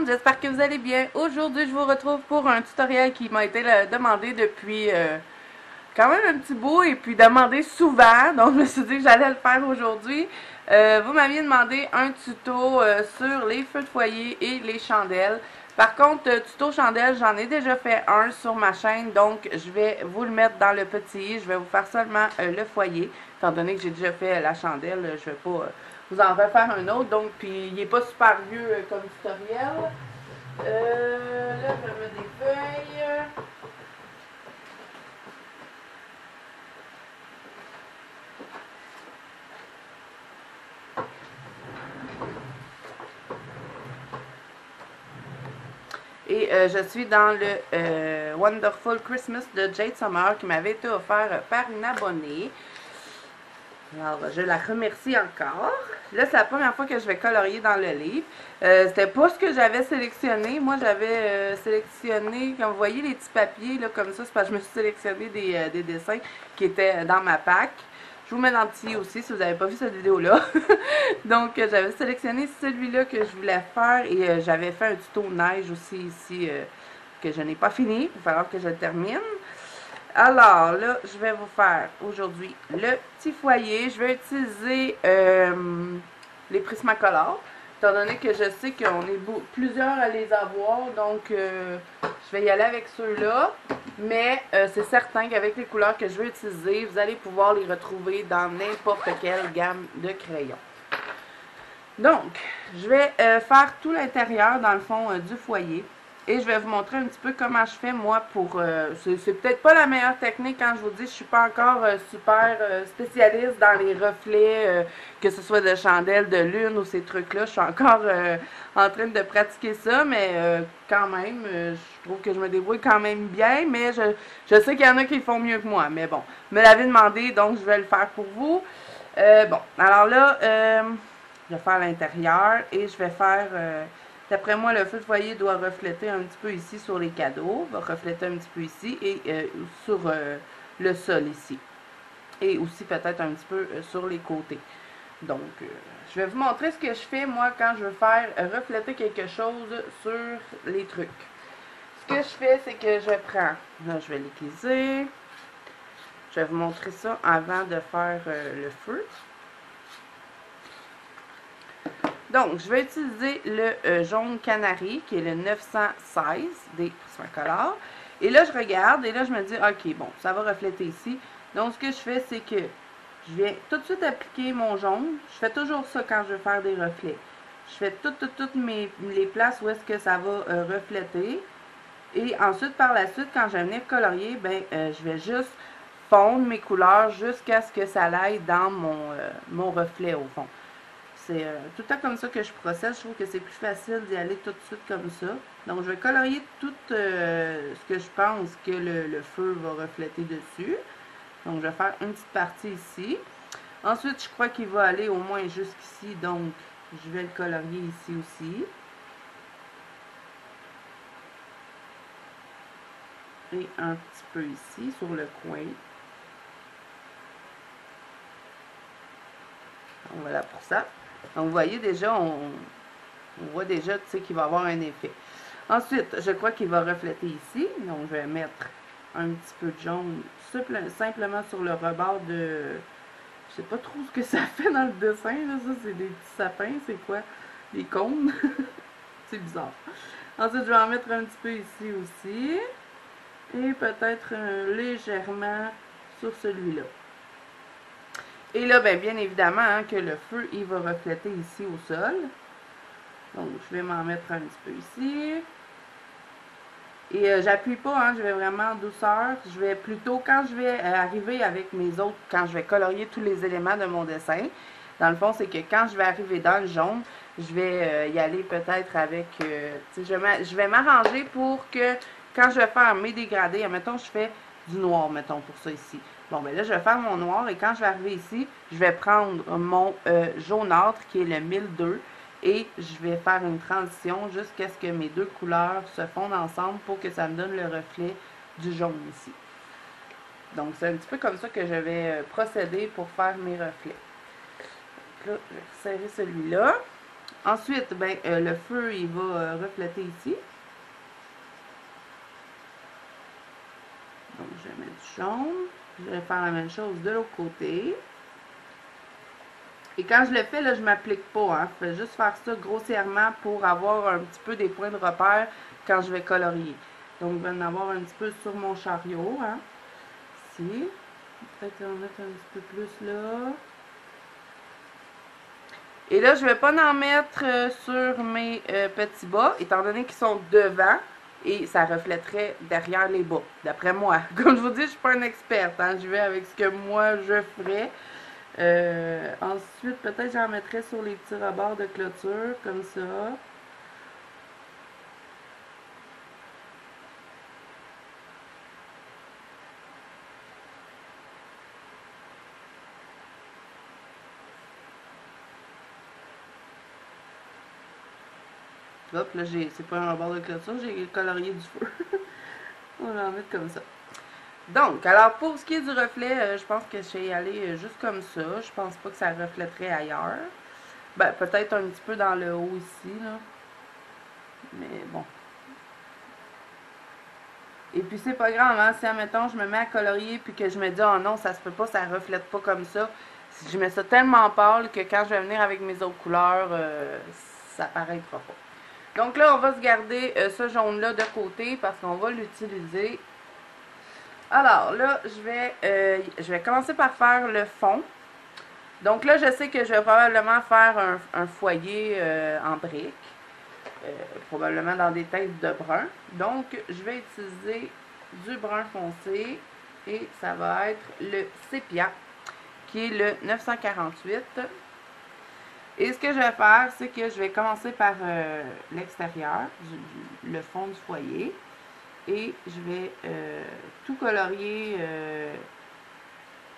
monde, j'espère que vous allez bien. Aujourd'hui, je vous retrouve pour un tutoriel qui m'a été demandé depuis quand même un petit bout et puis demandé souvent. Donc, je me suis dit que j'allais le faire aujourd'hui. Vous m'aviez demandé un tuto sur les feux de foyer et les chandelles. Par contre, tuto chandelle, j'en ai déjà fait un sur ma chaîne, donc je vais vous le mettre dans le petit. Je vais vous faire seulement le foyer, étant donné que j'ai déjà fait la chandelle, je vais pas vous en refaire un autre. Donc, puis il n'est pas super vieux comme tutoriel. Là, je vais mettre des feuilles. Et je suis dans le Wonderful Christmas de Jade Summer qui m'avait été offert par une abonnée. Alors, je la remercie encore. Là, c'est la première fois que je vais colorier dans le livre. C'était pas ce que j'avais sélectionné. Moi, j'avais sélectionné, comme vous voyez, les petits papiers, là, comme ça. C'est parce que je me suis sélectionné des dessins qui étaient dans ma pack. Je vous mets dans le petit aussi, si vous n'avez pas vu cette vidéo-là. Donc, j'avais sélectionné celui-là que je voulais faire. Et j'avais fait un tuto neige aussi ici, que je n'ai pas fini. Il va falloir que je le termine. Alors, là, je vais vous faire aujourd'hui le petit foyer. Je vais utiliser les Prismacolor, étant donné que je sais qu'on est plusieurs à les avoir. Donc, je vais y aller avec ceux-là. Mais c'est certain qu'avec les couleurs que je vais utiliser, vous allez pouvoir les retrouver dans n'importe quelle gamme de crayons. Donc, je vais faire tout l'intérieur, dans le fond, du foyer. Et je vais vous montrer un petit peu comment je fais, moi, pour... c'est peut-être pas la meilleure technique quand je vous dis, je suis pas encore super spécialiste dans les reflets, que ce soit de chandelle, de lune ou ces trucs-là. Je suis encore en train de pratiquer ça, mais quand même, je trouve que je me débrouille quand même bien, mais je sais qu'il y en a qui le font mieux que moi. Mais bon, me l'avez demandé, donc je vais le faire pour vous. Bon, alors là, je vais faire l'intérieur et je vais faire... d'après moi, le feu de foyer doit refléter un petit peu ici sur les cadeaux, va refléter un petit peu ici et sur le sol ici. Et aussi peut-être un petit peu sur les côtés. Donc, je vais vous montrer ce que je fais, moi, quand je veux faire refléter quelque chose sur les trucs. Ce que je fais, c'est que je prends, là, je vais l'aiguiser. Je vais vous montrer ça avant de faire le feu. Donc, je vais utiliser le jaune canari, qui est le 916 des Prismacolor. Et là, je regarde, et là, je me dis, OK, bon, ça va refléter ici. Donc, ce que je fais, c'est que je viens tout de suite appliquer mon jaune. Je fais toujours ça quand je veux faire des reflets. Je fais toutes les places où est-ce que ça va refléter. Et ensuite, par la suite, quand je vais venir colorier, ben, je vais juste fondre mes couleurs jusqu'à ce que ça aille dans mon reflet, au fond. C'est tout le temps comme ça que je procède. Je trouve que c'est plus facile d'y aller tout de suite comme ça. Donc, je vais colorier tout ce que je pense que le feu va refléter dessus. Donc, je vais faire une petite partie ici. Ensuite, je crois qu'il va aller au moins jusqu'ici. Donc, je vais le colorier ici aussi. Et un petit peu ici, sur le coin. Donc, voilà pour ça. Donc, vous voyez déjà, on voit déjà qu'il va avoir un effet. Ensuite, je crois qu'il va refléter ici. Donc, je vais mettre un petit peu de jaune simplement sur le rebord de... Je sais pas trop ce que ça fait dans le dessin. Là. Ça, c'est des petits sapins. C'est quoi? Des cônes. C'est bizarre. Ensuite, je vais en mettre un petit peu ici aussi. Et peut-être légèrement sur celui-là. Et là, bien évidemment, hein, que le feu, il va refléter ici au sol. Donc, je vais m'en mettre un petit peu ici. Et j'appuie pas, hein, je vais vraiment en douceur. Je vais plutôt, quand je vais arriver avec mes autres, quand je vais colorier tous les éléments de mon dessin, dans le fond, c'est que quand je vais arriver dans le jaune, je vais y aller peut-être avec... je vais m'arranger pour que, quand je vais faire mes dégradés, mettons, je fais du noir, mettons, pour ça ici. Bon, ben là, je vais faire mon noir et quand je vais arriver ici, je vais prendre mon jaunâtre qui est le 1002 et je vais faire une transition jusqu'à ce que mes deux couleurs se fondent ensemble pour que ça me donne le reflet du jaune ici. Donc, c'est un petit peu comme ça que je vais procéder pour faire mes reflets. Donc là, je vais serrer celui-là. Ensuite, ben, le feu, il va refléter ici. Donc, je vais mettre du jaune. Je vais faire la même chose de l'autre côté. Et quand je le fais, là, je ne m'applique pas. Hein. Je fais juste faire ça grossièrement pour avoir un petit peu des points de repère quand je vais colorier. Donc, je vais en avoir un petit peu sur mon chariot. Hein. Ici. Peut-être en mettre un petit peu plus là. Et là, je ne vais pas en mettre sur mes petits bas, étant donné qu'ils sont devant. Et ça reflèterait derrière les bas, d'après moi. Comme je vous dis, je ne suis pas une experte. Hein. Je vais avec ce que moi, je ferais. Ensuite, peut-être j'en mettrai sur les petits rebords de clôture, comme ça. Hop, là, c'est pas un rebord de clôture, j'ai colorié du feu. On va en mettre comme ça. Donc, alors pour ce qui est du reflet, je pense que je vais y aller juste comme ça. Je pense pas que ça reflèterait ailleurs. Ben, peut-être un petit peu dans le haut ici, là. Mais bon. Et puis c'est pas grave, hein, si admettons je me mets à colorier puis que je me dis oh non, ça se peut pas, ça reflète pas comme ça. Je mets ça tellement pâle que quand je vais venir avec mes autres couleurs, ça paraîtra pas. Donc là, on va se garder ce jaune-là de côté parce qu'on va l'utiliser. Alors là, je vais commencer par faire le fond. Donc là, je sais que je vais probablement faire un foyer en briques. Probablement dans des teintes de brun. Donc, je vais utiliser du brun foncé et ça va être le sépia, qui est le 948. Et ce que je vais faire, c'est que je vais commencer par l'extérieur, le fond du foyer, et je vais tout colorier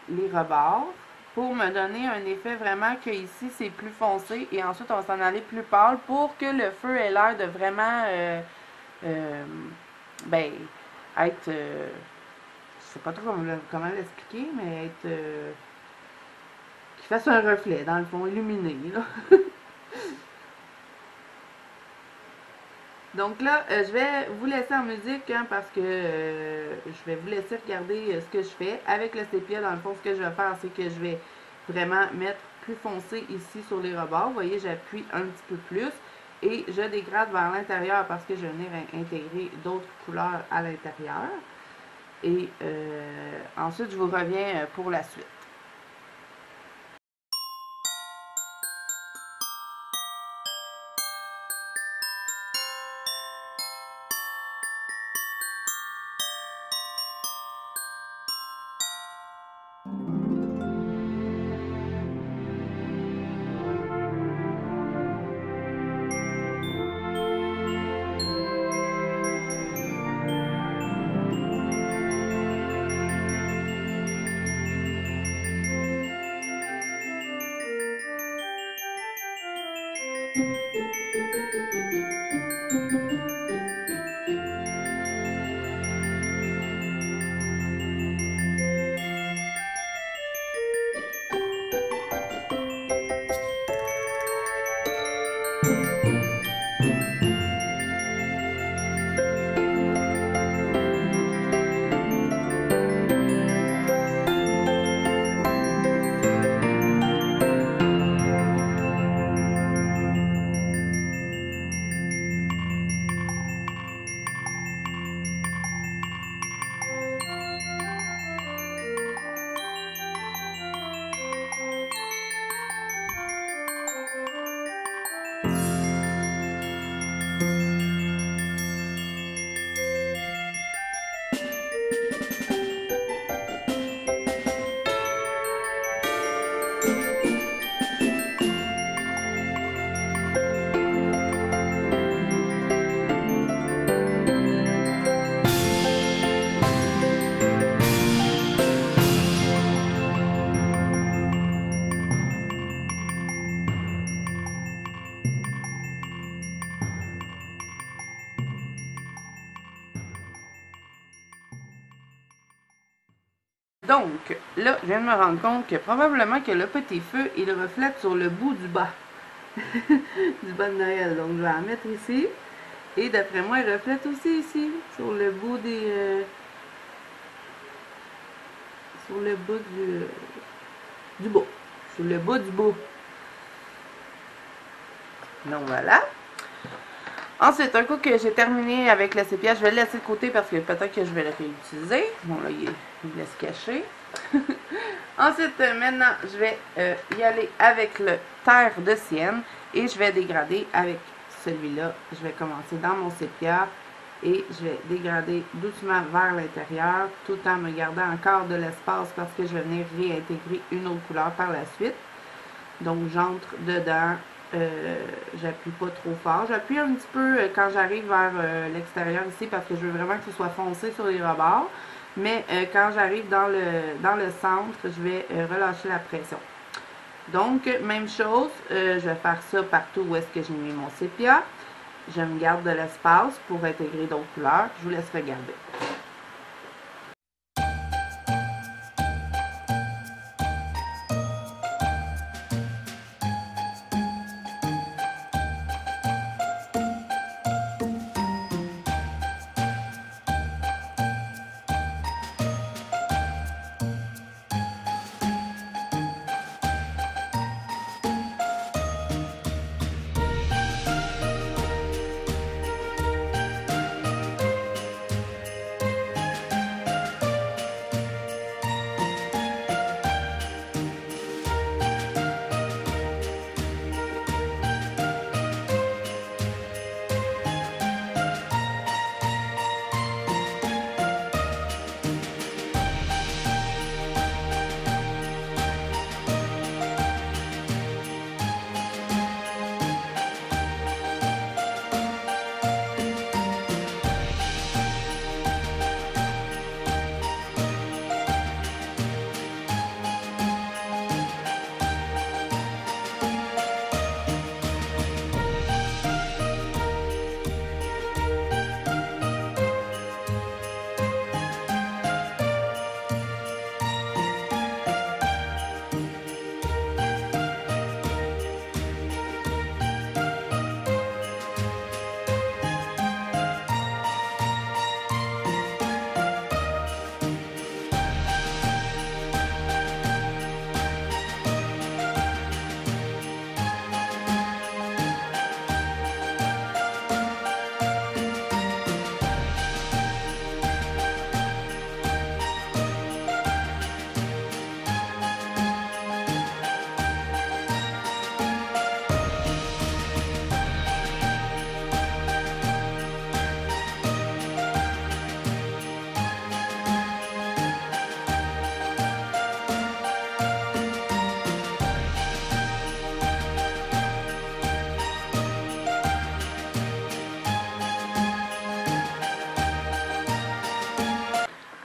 les rebords pour me donner un effet vraiment que ici c'est plus foncé et ensuite on va s'en aller plus pâle pour que le feu ait l'air de vraiment ben, être je sais pas trop comment l'expliquer, mais être qu'il fasse un reflet dans le fond, illuminé là. Donc là, je vais vous laisser en musique hein, parce que je vais vous laisser regarder ce que je fais. Avec le sépia, dans le fond, ce que je vais faire, c'est que je vais vraiment mettre plus foncé ici sur les rebords. Vous voyez, j'appuie un petit peu plus et je dégrade vers l'intérieur parce que je vais venir intégrer d'autres couleurs à l'intérieur. Et ensuite, je vous reviens pour la suite. Donc, là, je viens de me rendre compte que probablement que le petit feu, il reflète sur le bout du bas. du bon Noël. Donc je vais en mettre ici. Et d'après moi, elle reflète aussi ici, sur le bout des... sur le bout du bout. Sur le bout du bout. Donc voilà. Ensuite, un coup que j'ai terminé avec le sépia, je vais le laisser de côté parce que peut-être que je vais le réutiliser. Bon là, il laisse cacher. Ensuite, maintenant, je vais y aller avec le terre de sienne et je vais dégrader avec celui-là. Je vais commencer dans mon sépia et je vais dégrader doucement vers l'intérieur tout en me gardant encore de l'espace parce que je vais venir réintégrer une autre couleur par la suite. Donc, j'entre dedans. J'appuie pas trop fort. J'appuie un petit peu quand j'arrive vers l'extérieur ici parce que je veux vraiment que ce soit foncé sur les rebords. Mais quand j'arrive dans le centre, je vais relâcher la pression. Donc, même chose, je vais faire ça partout où est-ce que j'ai mis mon sépia. Je me garde de l'espace pour intégrer d'autres couleurs. Je vous laisse regarder.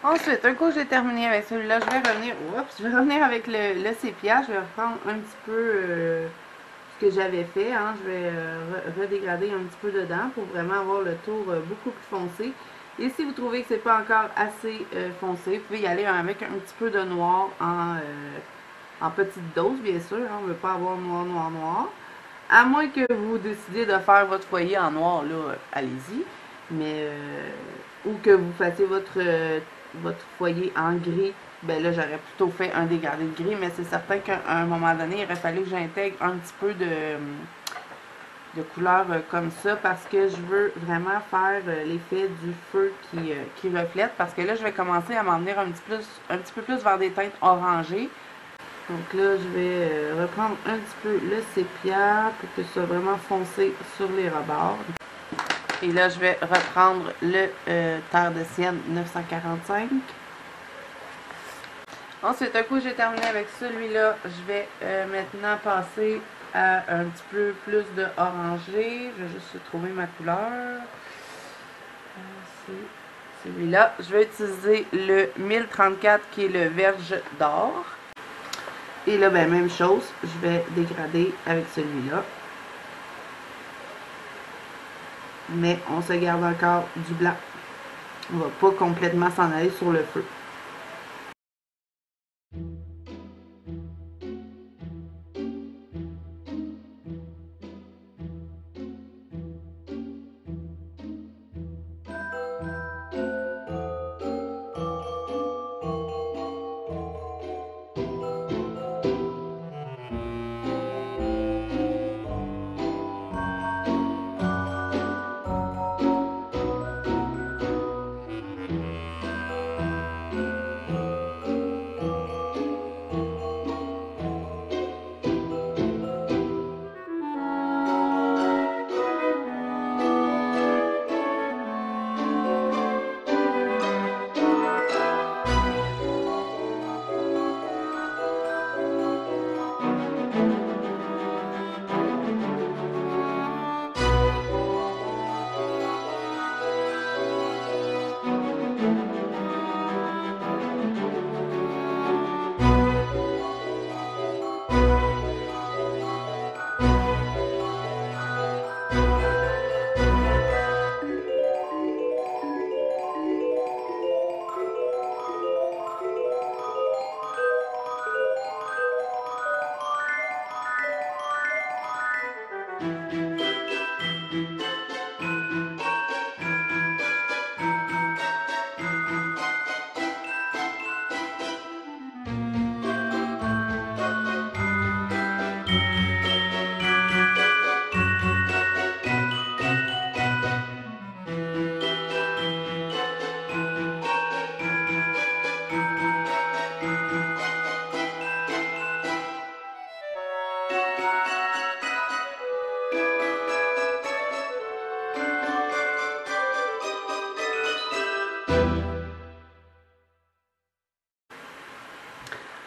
Ensuite, un coup que j'ai terminé avec celui-là, je vais revenir avec le sépia. Je vais reprendre un petit peu ce que j'avais fait. Hein. Je vais redégrader un petit peu dedans pour vraiment avoir le tour beaucoup plus foncé. Et si vous trouvez que c'est pas encore assez foncé, vous pouvez y aller avec un petit peu de noir en petite dose, bien sûr. Hein. On ne veut pas avoir noir, noir, noir. À moins que vous décidez de faire votre foyer en noir, là, allez-y. Mais, ou que vous fassiez votre foyer en gris, ben là, j'aurais plutôt fait un dégradé de gris, mais c'est certain qu'à un moment donné, il aurait fallu que j'intègre un petit peu de couleur comme ça, parce que je veux vraiment faire l'effet du feu qui reflète, parce que là, je vais commencer à m'en venir un petit peu plus vers des teintes orangées. Donc là, je vais reprendre un petit peu le sépia pour que ce soit vraiment foncé sur les rebords. Et là, je vais reprendre le terre de sienne 945. Ensuite, un coup j'ai terminé avec celui-là, je vais maintenant passer à un petit peu plus de orangé. Je vais juste trouver ma couleur. C'est celui-là. Je vais utiliser le 1034 qui est le verge d'or. Et là, ben, même chose, je vais dégrader avec celui-là. Mais on se garde encore du blanc. On va pas complètement s'en aller sur le feu.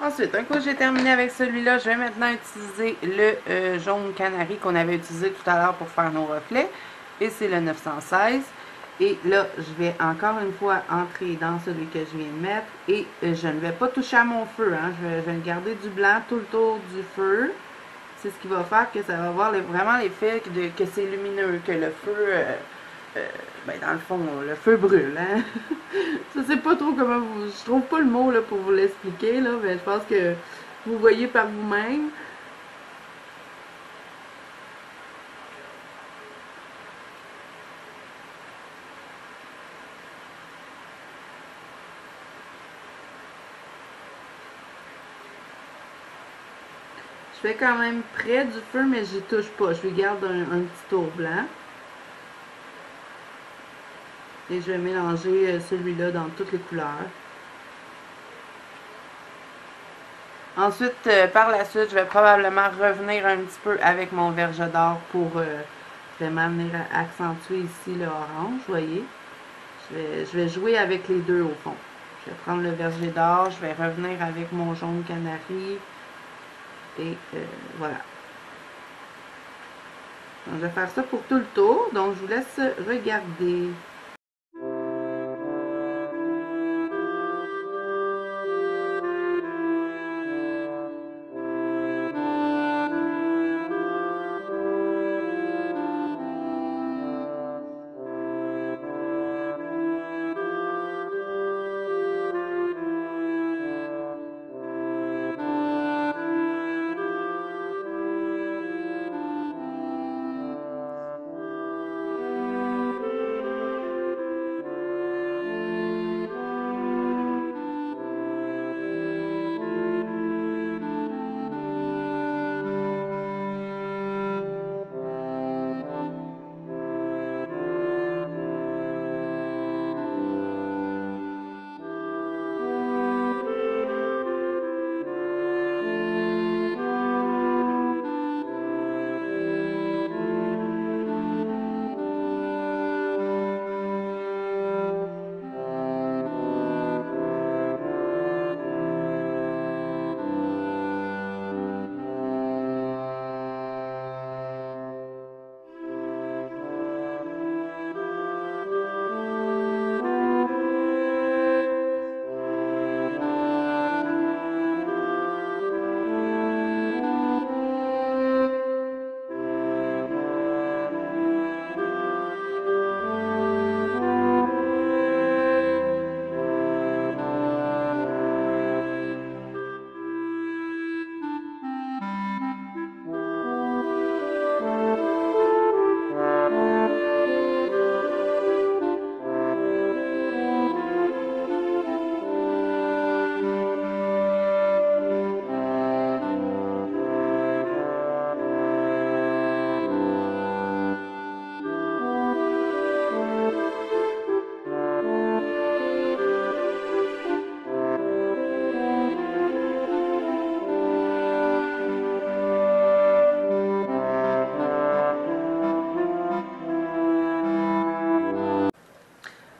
Ensuite, un coup j'ai terminé avec celui-là, je vais maintenant utiliser le jaune canari qu'on avait utilisé tout à l'heure pour faire nos reflets. Et c'est le 916. Et là, je vais encore une fois entrer dans celui que je viens de mettre. Et je ne vais pas toucher à mon feu. Hein. Je vais garder du blanc tout le tour du feu. C'est ce qui va faire que ça va avoir vraiment l'effet que c'est lumineux, que le feu... ben dans le fond, le feu brûle, hein? Je sais pas trop comment vous... Je trouve pas le mot là, pour vous l'expliquer, là, mais je pense que vous voyez par vous-même. Je fais quand même près du feu, mais j'y touche pas. Je lui garde un petit tour blanc. Et je vais mélanger celui-là dans toutes les couleurs. Ensuite, par la suite, je vais probablement revenir un petit peu avec mon verge d'or pour vraiment venir accentuer ici le orange, vous voyez. Je vais jouer avec les deux au fond. Je vais prendre le verger d'or, je vais revenir avec mon jaune canari. Et voilà. Donc, je vais faire ça pour tout le tour. Donc, je vous laisse regarder.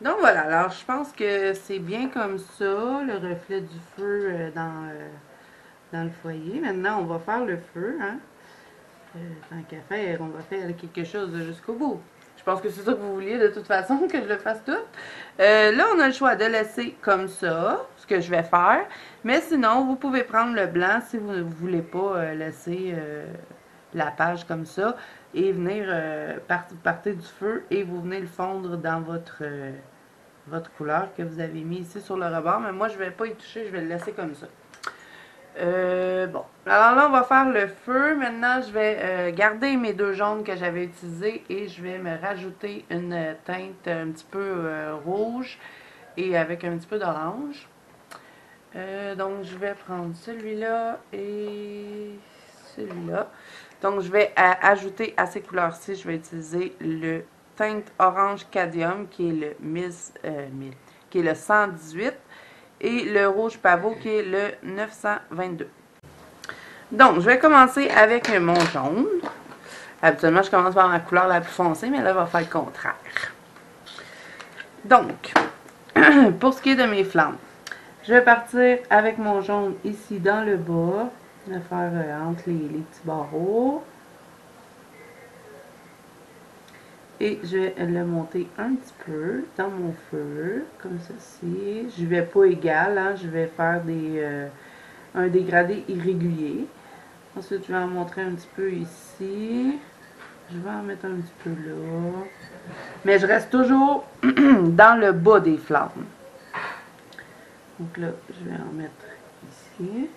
Donc voilà, alors je pense que c'est bien comme ça, le reflet du feu dans le foyer. Maintenant, on va faire le feu, hein. Tant qu'à faire, on va faire quelque chose jusqu'au bout. Je pense que c'est ça que vous vouliez de toute façon, que je le fasse tout. Là, on a le choix de laisser comme ça, ce que je vais faire. Mais sinon, vous pouvez prendre le blanc si vous ne voulez pas laisser la page comme ça. Et venir partir du feu et vous venez le fondre dans votre couleur que vous avez mis ici sur le rebord. Mais moi, je ne vais pas y toucher, je vais le laisser comme ça. Bon, Alors là, on va faire le feu. Maintenant, je vais garder mes deux jaunes que j'avais utilisés et je vais me rajouter une teinte un petit peu rouge et avec un petit peu d'orange. Donc, je vais prendre celui-là et celui-là. Donc, je vais ajouter à ces couleurs-ci, je vais utiliser le teinte orange cadmium qui est le qui est le 118 et le rouge pavot qui est le 922. Donc, je vais commencer avec mon jaune. Habituellement, je commence par ma couleur la plus foncée, mais là, il va faire le contraire. Donc, pour ce qui est de mes flammes, je vais partir avec mon jaune ici dans le bas, le faire entre les petits barreaux. Et je vais le monter un petit peu dans mon feu, comme ceci. Je ne vais pas égal, hein, je vais faire un dégradé irrégulier. Ensuite, je vais en montrer un petit peu ici. Je vais en mettre un petit peu là. Mais je reste toujours dans le bas des flammes. Donc là, je vais en mettre ici.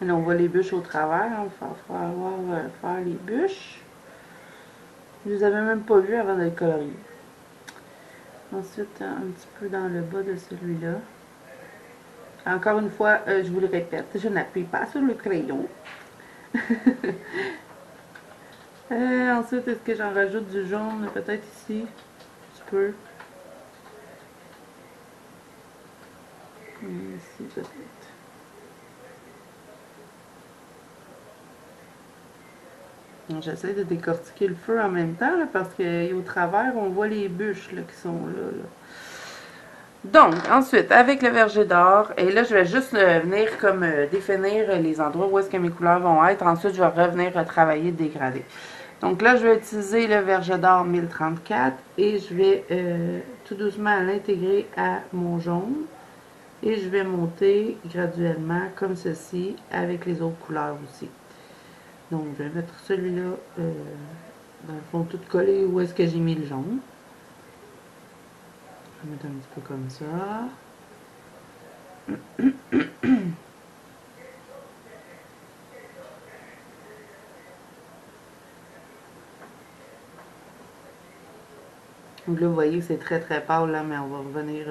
Là, on voit les bûches au travers. Il va falloir faire les bûches. Je ne les avais même pas vues avant de les colorier. Ensuite, un petit peu dans le bas de celui-là. Encore une fois, je vous le répète, je n'appuie pas sur le crayon. Ensuite, est-ce que j'en rajoute du jaune, peut-être ici, un petit peu. Ici, peut-être. J'essaie de décortiquer le feu en même temps, là, parce qu'au travers, on voit les bûches là, qui sont là. Donc, ensuite, avec le verger d'or, et là, je vais juste venir comme définir les endroits où est-ce que mes couleurs vont être. Ensuite, je vais revenir travailler le dégradé. Donc là, je vais utiliser le verger d'or 1034 et je vais tout doucement l'intégrer à mon jaune. Et je vais monter graduellement comme ceci avec les autres couleurs aussi. Donc, je vais mettre celui-là dans le fond tout collé où est-ce que j'ai mis le jaune. Je vais mettre un petit peu comme ça. Donc là, vous voyez que c'est très très pâle, là, mais on va revenir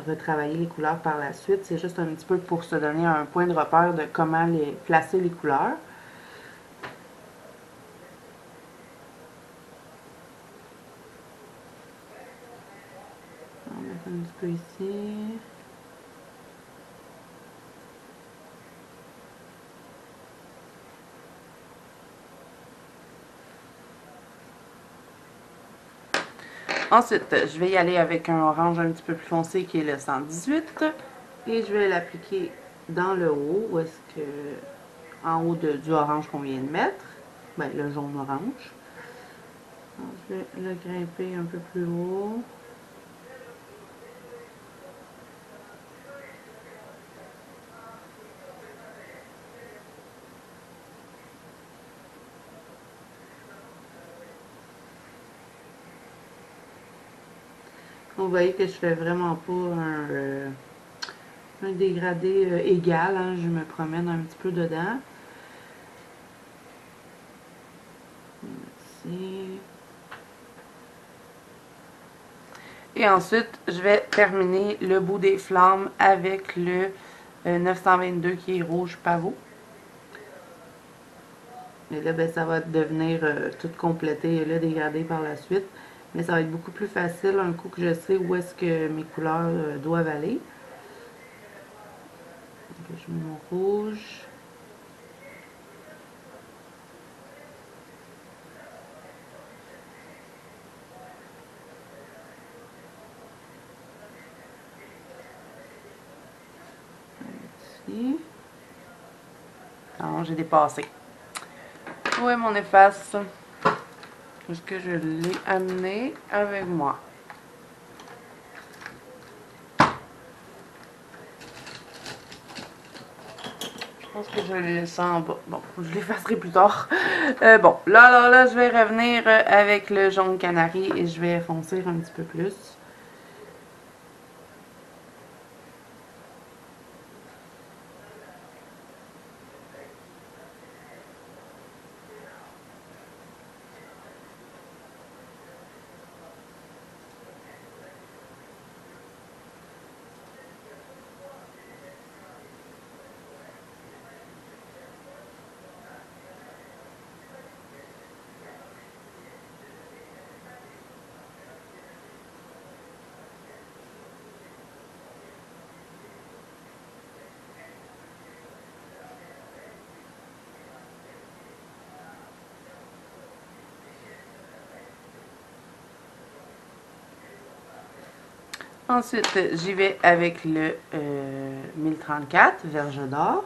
retravailler les couleurs par la suite. C'est juste un petit peu pour se donner un point de repère de comment placer les couleurs. On va mettre un petit peu ici. Ensuite, je vais y aller avec un orange un petit peu plus foncé qui est le 118 et je vais l'appliquer dans le haut, où est-ce que, en haut du orange qu'on vient de mettre, ben, le jaune orange. Alors, je vais le grimper un peu plus haut. Vous voyez que je fais vraiment pas un dégradé égal, hein, je me promène un petit peu dedans. Ici. Et ensuite, je vais terminer le bout des flammes avec le 922 qui est rouge pavot. Et là, ben, ça va devenir tout complété et le dégradé par la suite. Mais ça va être beaucoup plus facile un coup que je sais où est-ce que mes couleurs doivent aller. Donc, je mets mon rouge. Ici. Non, j'ai dépassé. Où est mon efface? Est-ce que je l'ai amené avec moi? pense que je vais les laisser en bas. Bon, je les effacerai plus tard. Bon, là, alors là, je vais revenir avec le jaune canari et je vais foncer un petit peu plus. Ensuite, j'y vais avec le 1034, Verge d'or.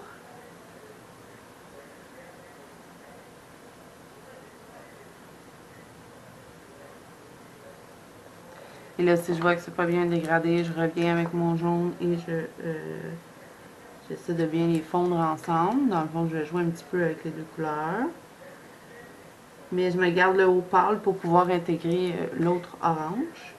Et là, si je vois que c'est pas bien dégradé, je reviens avec mon jaune et j'essaie de bien les fondre ensemble. Dans le fond, je vais jouer un petit peu avec les deux couleurs. Mais je me garde le haut pâle pour pouvoir intégrer l'autre orange.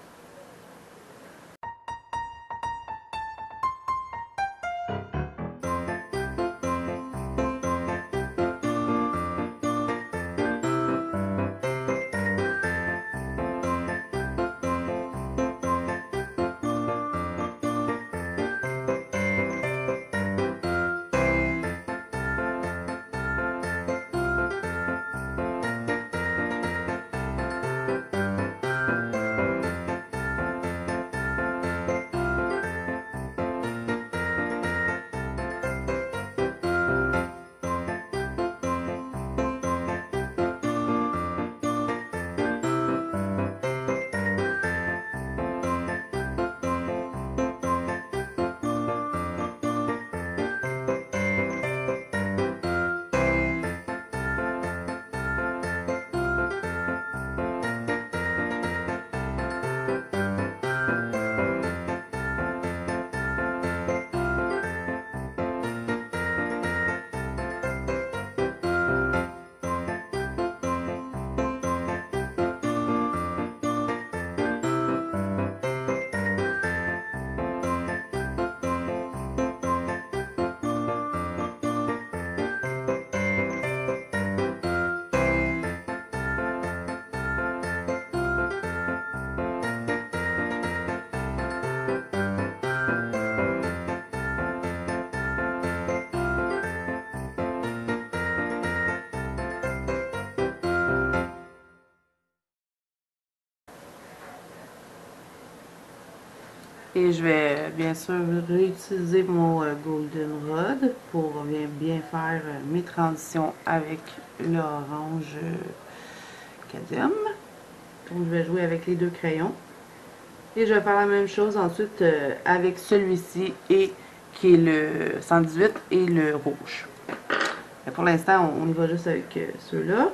Et je vais bien sûr réutiliser mon Golden Rod pour bien faire mes transitions avec l'orange cadmium. Donc je vais jouer avec les deux crayons. Et je vais faire la même chose ensuite avec celui-ci et qui est le 118 et le rouge. Et pour l'instant, on y va juste avec ceux-là.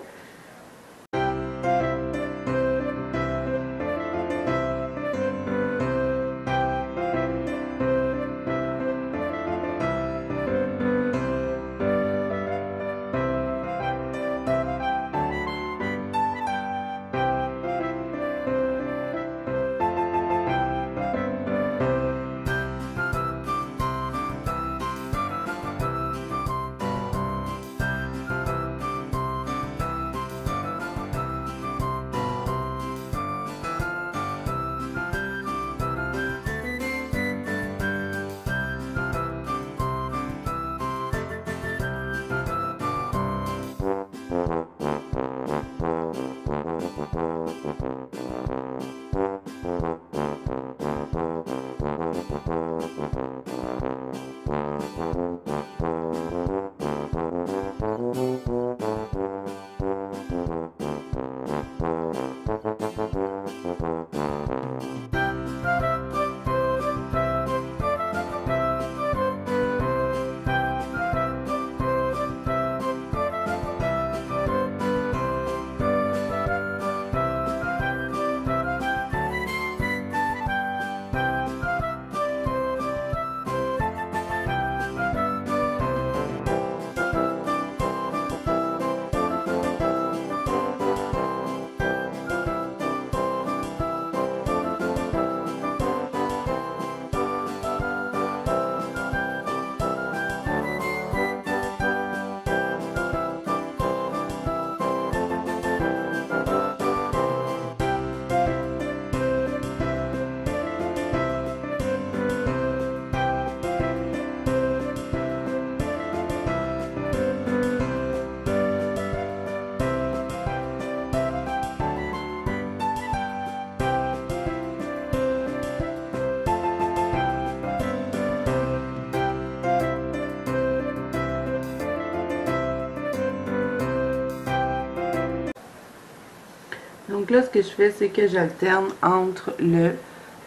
Donc là, ce que je fais, c'est que j'alterne entre le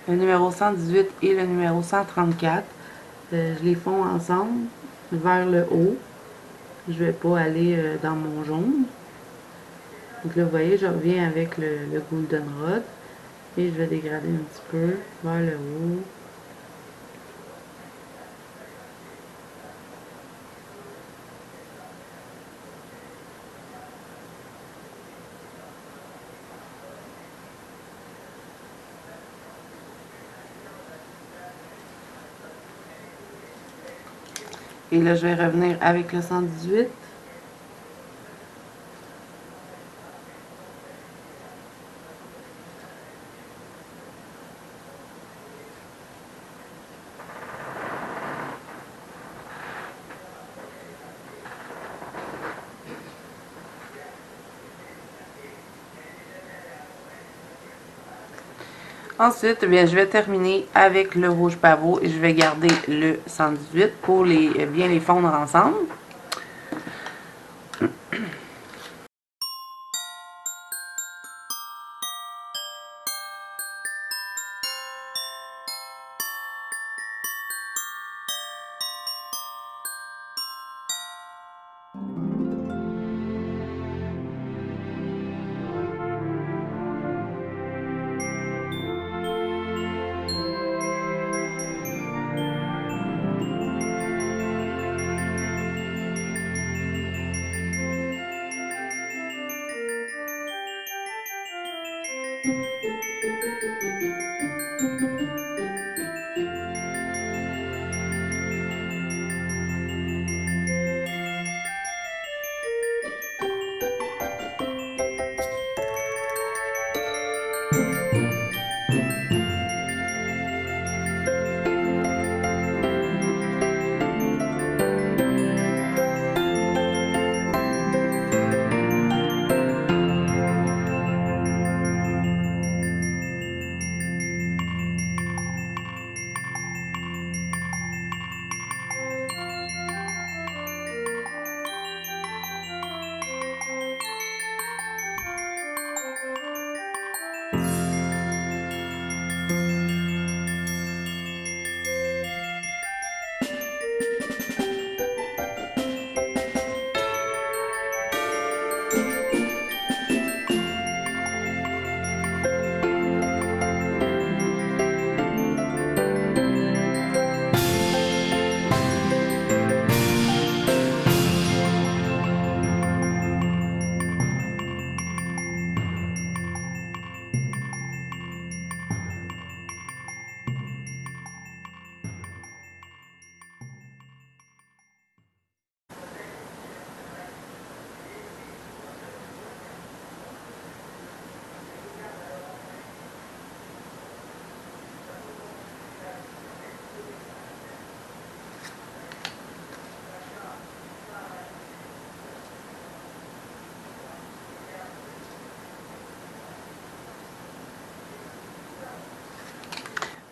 numéro 118 et le numéro 134. Je les fonds ensemble vers le haut. Je ne vais pas aller dans mon jaune. Donc là, vous voyez, je reviens avec le goldenrod. Et je vais dégrader un petit peu vers le haut. Et là, je vais revenir avec le 118. Ensuite, eh bien, je vais terminer avec le rouge pavot et je vais garder le 118 pour bien les fondre ensemble.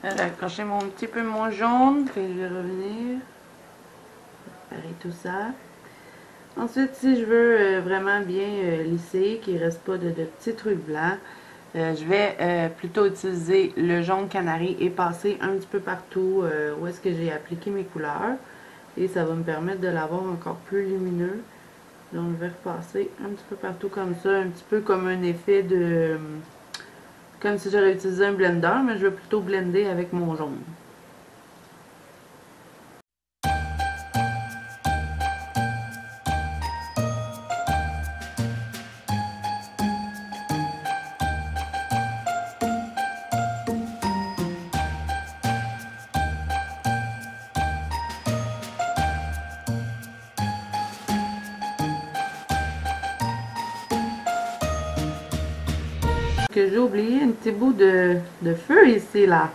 J'ai accroché mon petit peu mon jaune, puis je vais revenir, préparer tout ça. Ensuite, si je veux vraiment bien lisser, qu'il ne reste pas de petits trucs blancs, je vais plutôt utiliser le jaune canari et passer un petit peu partout où est-ce que j'ai appliqué mes couleurs. Et ça va me permettre de l'avoir encore plus lumineux. Donc, je vais repasser un petit peu partout comme ça, un petit peu comme un effet de... comme si j'aurais utilisé un blender, mais je vais plutôt blender avec mon jaune. Que j'ai oublié un petit bout de feu ici, là.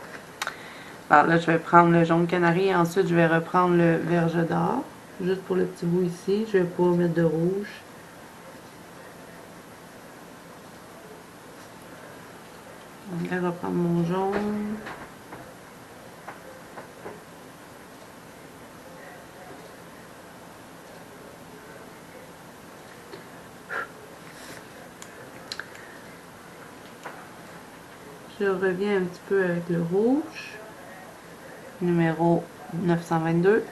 Alors là, je vais prendre le jaune canari et ensuite je vais reprendre le verge d'or. Juste pour le petit bout ici. Je vais pas mettre de rouge. Je vais reprendre mon jaune. Je reviens un petit peu avec le rouge. Numéro 922.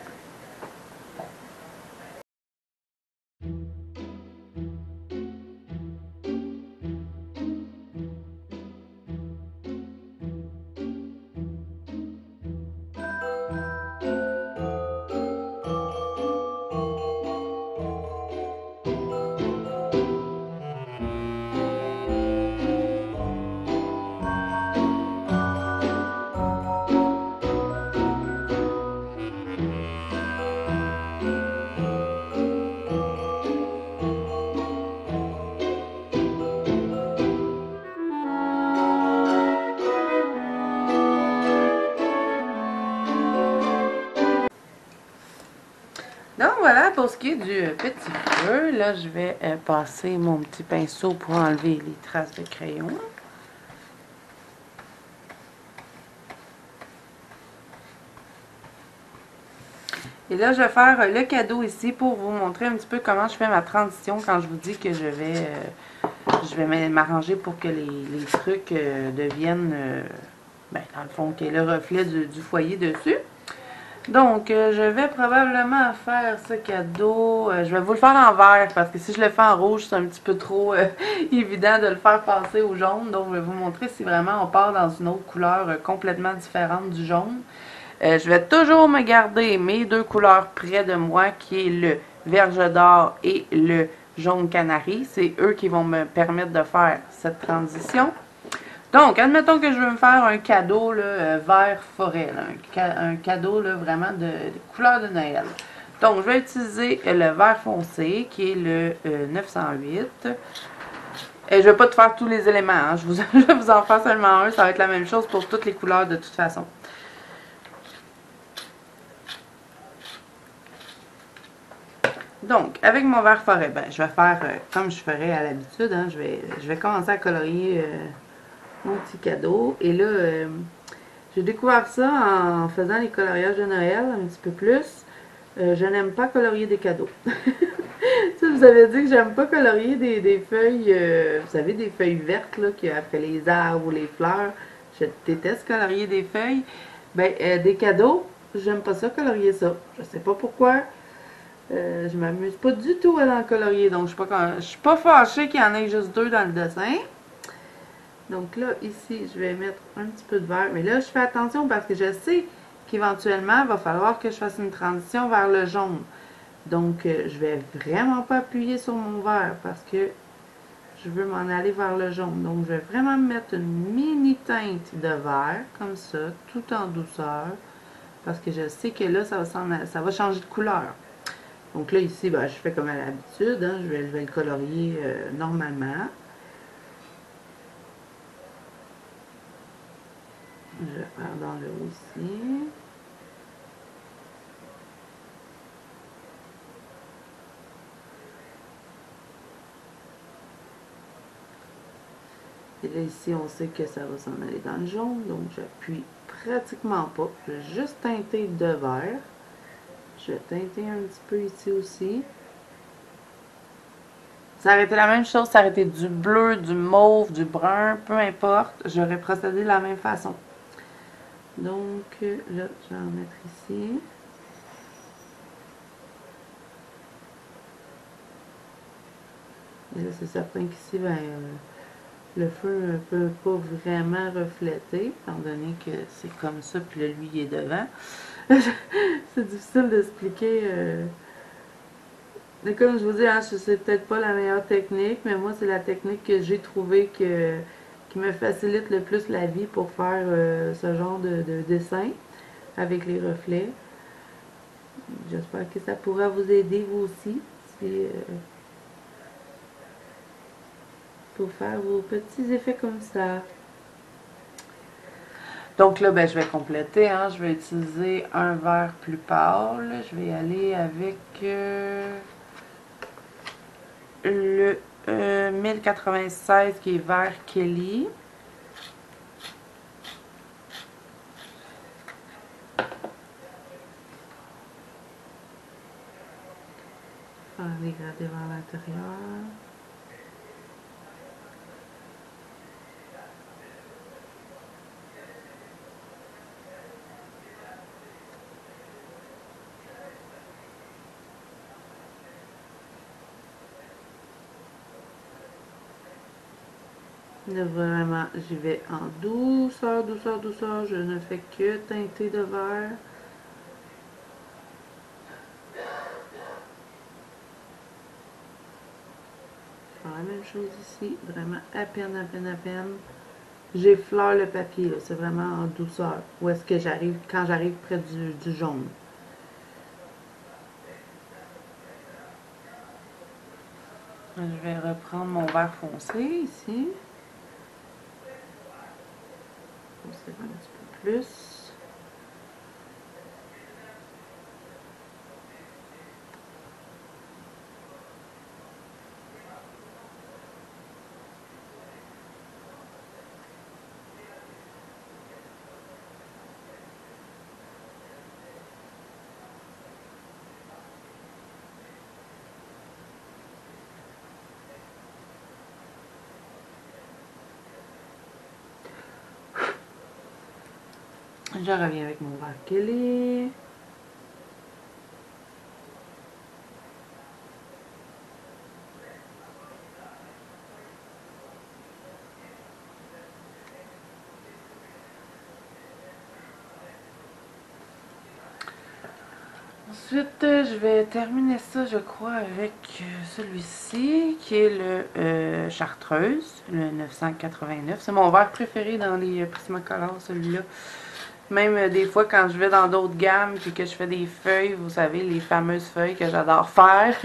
Donc voilà pour ce qui est du petit feu. Là, je vais passer mon petit pinceau pour enlever les traces de crayon. Et là, je vais faire le cadeau ici pour vous montrer un petit peu comment je fais ma transition quand je vous dis que je vais m'arranger pour que les trucs deviennent, ben, dans le fond, qu'il y ait le reflet du foyer dessus. Donc, je vais probablement faire ce cadeau. Je vais vous le faire en vert parce que si je le fais en rouge, c'est un petit peu trop évident de le faire passer au jaune. Donc, je vais vous montrer si vraiment on part dans une autre couleur complètement différente du jaune. Je vais toujours me garder mes deux couleurs près de moi, qui est le verge d'or et le jaune canari. C'est eux qui vont me permettre de faire cette transition. Donc, admettons que je veux me faire un cadeau là, vert forêt, là, un cadeau là, vraiment de couleur de Noël. Donc, je vais utiliser le vert foncé, qui est le 908. Et je ne vais pas te faire tous les éléments, hein. Je vais vous en faire seulement un, ça va être la même chose pour toutes les couleurs de toute façon. Donc, avec mon vert forêt, ben, je vais faire comme je ferais à l'habitude, hein, je vais commencer à colorier mon petit cadeau. Et là, j'ai découvert ça en faisant les coloriages de Noël un petit peu plus. Je n'aime pas colorier des cadeaux. Ça, je vous avais dit que j'aime pas colorier des feuilles, vous savez, des feuilles vertes là, qu'il y a après les arbres ou les fleurs. Je déteste colorier des feuilles. Ben, des cadeaux, j'aime pas ça, colorier ça. Je sais pas pourquoi. Je m'amuse pas du tout à en colorier, donc je suis pas fâchée qu'il y en ait juste deux dans le dessin. Donc là, ici, je vais mettre un petit peu de vert. Mais là, je fais attention parce que je sais qu'éventuellement, il va falloir que je fasse une transition vers le jaune. Donc, je vais vraiment pas appuyer sur mon vert parce que je veux m'en aller vers le jaune. Donc, je vais vraiment mettre une mini teinte de vert, comme ça, tout en douceur. Parce que je sais que là, ça va changer de couleur. Donc là, ici, ben, je fais comme à l'habitude, hein, je vais le colorier normalement. Je vais faire dans le haut aussi. Et là, ici, on sait que ça va s'en aller dans le jaune, donc j'appuie pratiquement pas. Je vais juste teinter de vert. Je vais teinter un petit peu ici aussi. Ça aurait été la même chose, ça aurait été du bleu, du mauve, du brun, peu importe. J'aurais procédé de la même façon. Donc, là, je vais en mettre ici. Et là, c'est certain qu'ici, ben, le feu ne peut pas vraiment refléter, étant donné que c'est comme ça, puis là, lui, il est devant. C'est difficile d'expliquer. Mais comme je vous dis, hein, c'est peut-être pas la meilleure technique, mais moi, c'est la technique que j'ai trouvée qui me facilite le plus la vie pour faire ce genre de dessin avec les reflets. J'espère que ça pourra vous aider, vous aussi, pour faire vos petits effets comme ça. Donc là, ben, je vais compléter, hein, je vais utiliser un vert plus pâle. Je vais y aller avec le 1096 qui est vert Kelly. Faire les gradés vers l'intérieur. Là, vraiment, j'y vais en douceur, douceur, douceur. Je ne fais que teinter de vert. Je fais la même chose ici. Vraiment à peine, à peine, à peine. J'effleure le papier, là. C'est vraiment en douceur. Où est-ce que j'arrive, quand j'arrive près du jaune. Je vais reprendre mon vert foncé ici. Foncé un petit peu plus. Je reviens avec mon vert Kelly. Ensuite, je vais terminer ça, je crois, avec celui-ci, qui est le Chartreuse, le 989. C'est mon vert préféré dans les Prismacolor, celui-là. Même des fois, quand je vais dans d'autres gammes et que je fais des feuilles, vous savez, les fameuses feuilles que j'adore faire,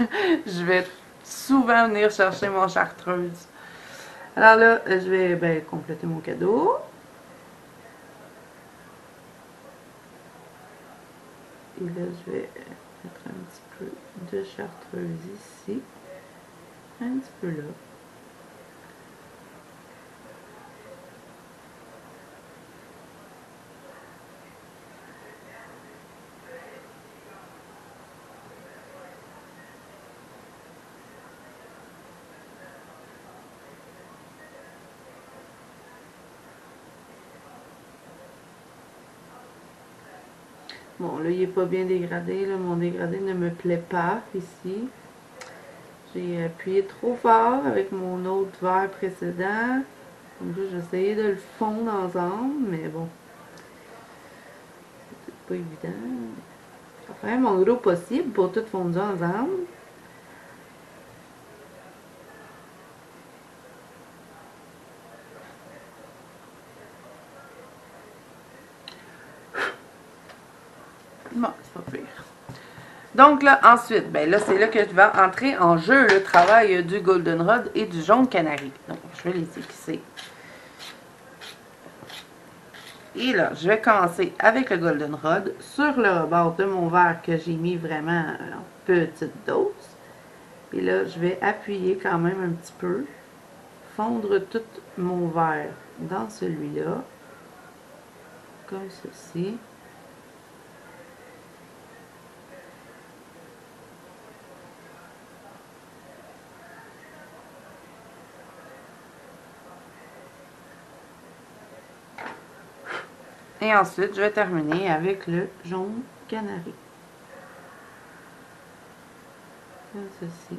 je vais souvent venir chercher mon Chartreuse. Alors là, je vais compléter mon cadeau. Et là, je vais mettre un petit peu de chartreuse ici. Un petit peu là. Bon, là, il n'est pas bien dégradé. Là, mon dégradé ne me plaît pas ici. J'ai appuyé trop fort avec mon autre verre précédent. Donc là, j'ai essayé de le fondre ensemble, mais bon. C'est pas évident. Je vais faire mon gros possible pour tout fondre ensemble. Bon, c'est pas pire. Donc là, ensuite, ben là, c'est là que je vais entrer en jeu le travail du Goldenrod et du jaune canari. Donc, je vais les épicer. Et là, je vais commencer avec le Goldenrod sur le rebord de mon verre que j'ai mis vraiment en petite dose. Et là, je vais appuyer quand même un petit peu, fondre tout mon verre dans celui-là, comme ceci. Et ensuite, je vais terminer avec le jaune canari. Comme ceci.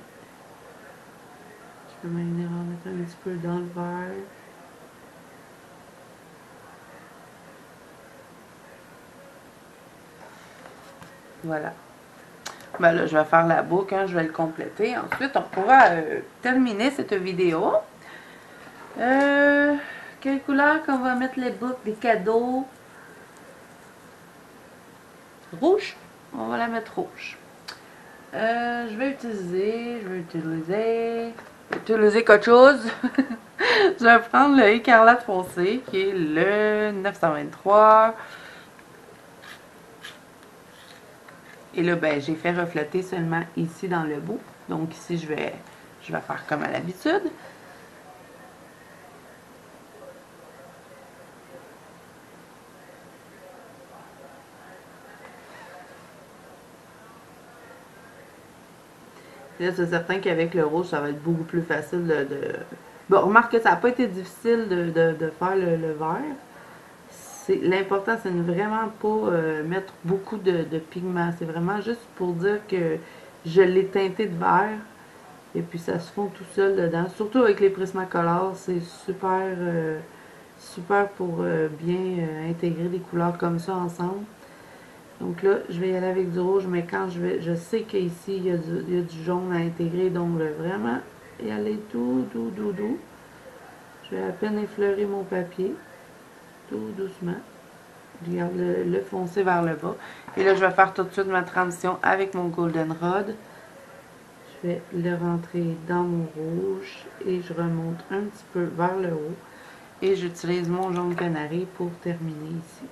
Je peux même venir en mettre un petit peu dans le verre. Voilà. Ben là, je vais faire la boucle, hein, je vais le compléter. Ensuite, on pourra terminer cette vidéo. Quelle couleur qu'on va mettre les boucles des cadeaux? Rouge? On va la mettre rouge. Je vais utiliser quelque chose. Je vais prendre le écarlate foncé qui est le 923. Et là, ben, j'ai fait refléter seulement ici dans le bout. Donc ici, je vais faire comme à l'habitude. Là, c'est certain qu'avec le rouge, ça va être beaucoup plus facile de... Bon, remarque que ça n'a pas été difficile de faire le vert. L'important, c'est de vraiment pas mettre beaucoup de pigments. C'est vraiment juste pour dire que je l'ai teinté de vert. Et puis ça se fond tout seul dedans. Surtout avec les Prismacolor, c'est super, super pour bien intégrer des couleurs comme ça ensemble. Donc là, je vais y aller avec du rouge, mais quand je sais qu'ici, il y a du jaune à intégrer, donc je vais vraiment y aller tout, doux, doux, doux. Je vais à peine effleurer mon papier, tout doucement. Je garde le foncé vers le bas. Et là, je vais faire tout de suite ma transition avec mon Goldenrod. Je vais le rentrer dans mon rouge et je remonte un petit peu vers le haut. Et j'utilise mon jaune canari pour terminer ici.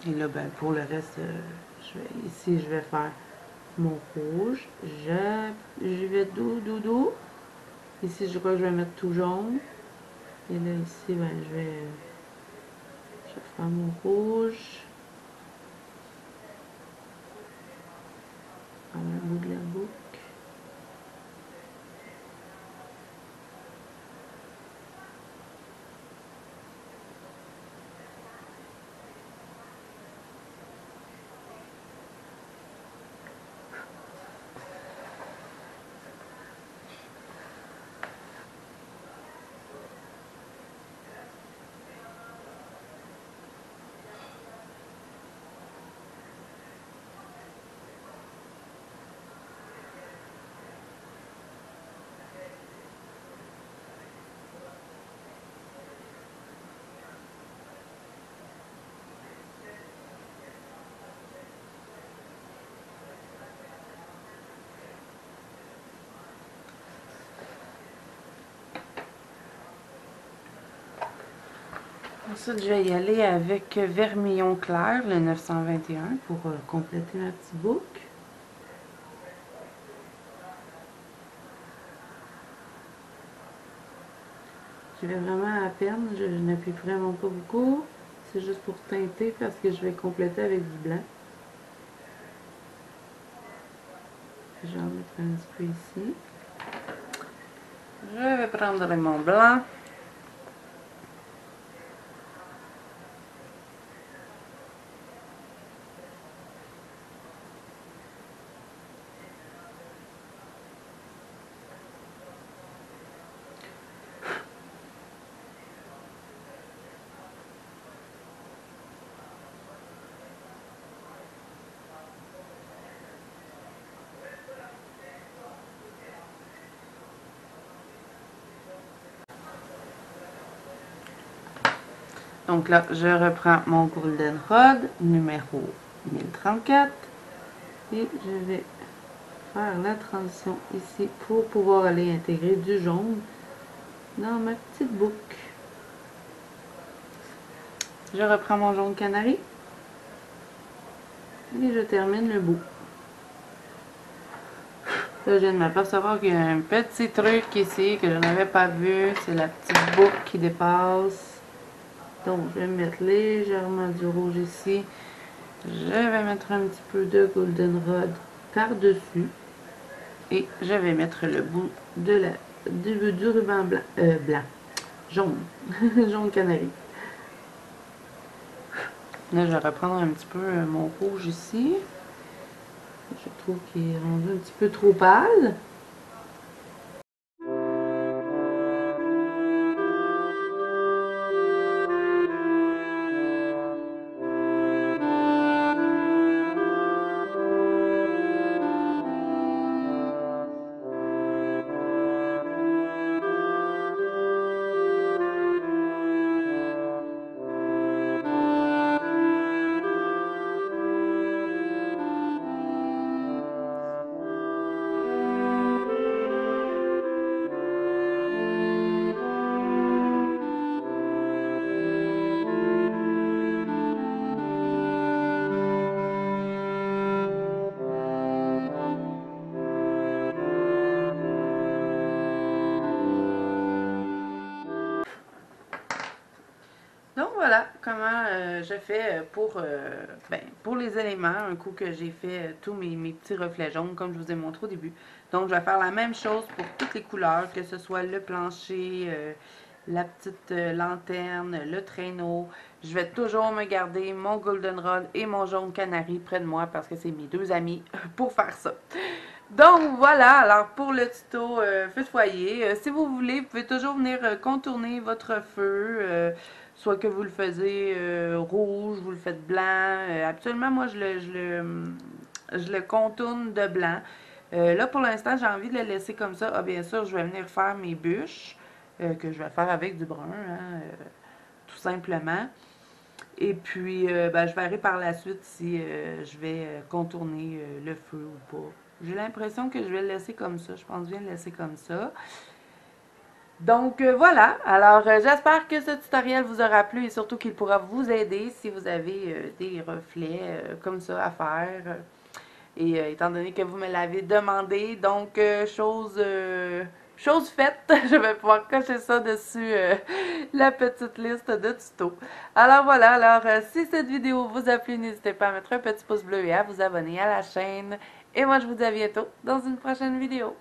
Et là, ben, pour le reste, ici, je vais faire mon rouge. Je vais doux, doux, doux. Ici, je crois que je vais mettre tout jaune. Et là, ici, ben, je vais faire mon rouge. Dans le bout de la boucle. Ensuite, je vais y aller avec Vermillon Clair, le 921, pour compléter ma petite boucle. Je vais vraiment à peine, je n'appuie vraiment pas beaucoup. C'est juste pour teinter parce que je vais compléter avec du blanc. Je vais en mettre un petit peu ici. Je vais prendre mon blanc. Donc là, je reprends mon Goldenrod numéro 1034 et je vais faire la transition ici pour pouvoir aller intégrer du jaune dans ma petite boucle. Je reprends mon jaune canari et je termine le bout. Là, je viens de m'apercevoir qu'il y a un petit truc ici que je n'avais pas vu, c'est la petite boucle qui dépasse. Donc, je vais mettre légèrement du rouge ici. Je vais mettre un petit peu de Goldenrod par-dessus. Et je vais mettre le bout de du ruban blanc. Jaune. Jaune canari. Là, je vais reprendre un petit peu mon rouge ici. Je trouve qu'il est rendu un petit peu trop pâle. Donc voilà comment je fais pour les éléments, un coup que j'ai fait tous mes petits reflets jaunes comme je vous ai montré au début. Donc je vais faire la même chose pour toutes les couleurs, que ce soit le plancher, la petite lanterne, le traîneau. Je vais toujours me garder mon goldenrod et mon jaune canari près de moi parce que c'est mes deux amis pour faire ça. Donc voilà, alors pour le tuto feu de foyer, si vous voulez, vous pouvez toujours venir contourner votre feu, soit que vous le faisiez rouge, vous le faites blanc. Absolument, moi je le contourne de blanc. Là pour l'instant, j'ai envie de le laisser comme ça. Ah bien sûr, je vais venir faire mes bûches, que je vais faire avec du brun, hein, tout simplement. Et puis, ben, je verrai par la suite si je vais contourner le feu ou pas. J'ai l'impression que je vais le laisser comme ça. Je pense bien le laisser comme ça. Donc voilà, alors j'espère que ce tutoriel vous aura plu et surtout qu'il pourra vous aider si vous avez des reflets comme ça à faire. Et étant donné que vous me l'avez demandé, donc chose faite, je vais pouvoir cocher ça dessus la petite liste de tutos. Alors voilà, alors si cette vidéo vous a plu, n'hésitez pas à mettre un petit pouce bleu et à vous abonner à la chaîne. Et moi je vous dis à bientôt dans une prochaine vidéo.